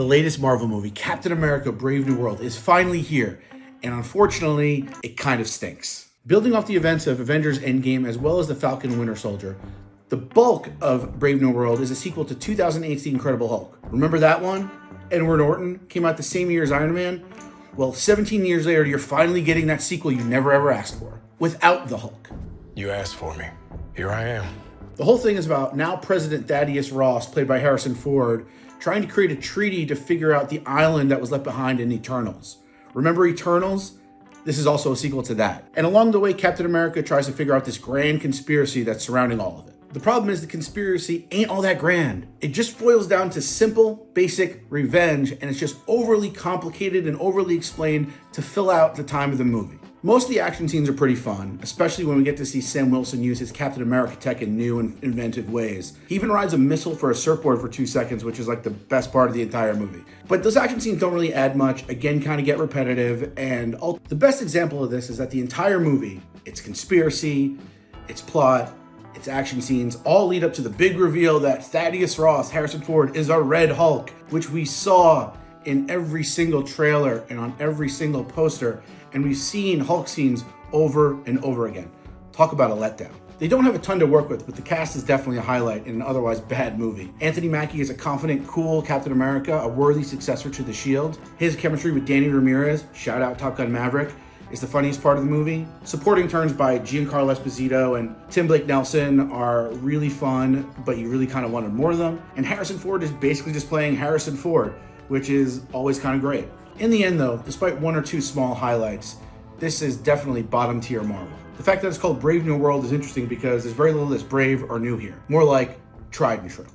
The latest Marvel movie, Captain America: Brave New World, is finally here, and unfortunately, it kind of stinks. Building off the events of Avengers Endgame as well as the Falcon Winter Soldier, the bulk of Brave New World is a sequel to 2008's The Incredible Hulk. Remember that one? Edward Norton came out the same year as Iron Man. Well, 17 years later, you're finally getting that sequel you never ever asked for, without the Hulk. You asked for me. Here I am. The whole thing is about now President Thaddeus Ross, played by Harrison Ford, trying to create a treaty to figure out the island that was left behind in Eternals. Remember Eternals? This is also a sequel to that. And along the way, Captain America tries to figure out this grand conspiracy that's surrounding all of it. The problem is the conspiracy ain't all that grand. It just boils down to simple, basic revenge, and it's just overly complicated and overly explained to fill out the time of the movie. Most of the action scenes are pretty fun, especially when we get to see Sam Wilson use his Captain America tech in new and inventive ways. He even rides a missile for a surfboard for 2 seconds, which is like the best part of the entire movie. But those action scenes don't really add much, again, kind of get repetitive, and the best example of this is that the entire movie, its conspiracy, its plot, its action scenes, all lead up to the big reveal that Thaddeus Ross, Harrison Ford, is a Red Hulk, which we saw in every single trailer and on every single poster, and we've seen Hulk scenes over and over again. Talk about a letdown. They don't have a ton to work with, but the cast is definitely a highlight in an otherwise bad movie. Anthony Mackie is a confident, cool Captain America, a worthy successor to the Shield. His chemistry with Danny Ramirez, shout out Top Gun Maverick, is the funniest part of the movie. Supporting turns by Giancarlo Esposito and Tim Blake Nelson are really fun, but you really kind of wanted more of them. And Harrison Ford is basically just playing Harrison Ford, which is always kind of great. In the end though, despite one or two small highlights, this is definitely bottom tier Marvel. The fact that it's called Brave New World is interesting because there's very little that's brave or new here. More like tried and true.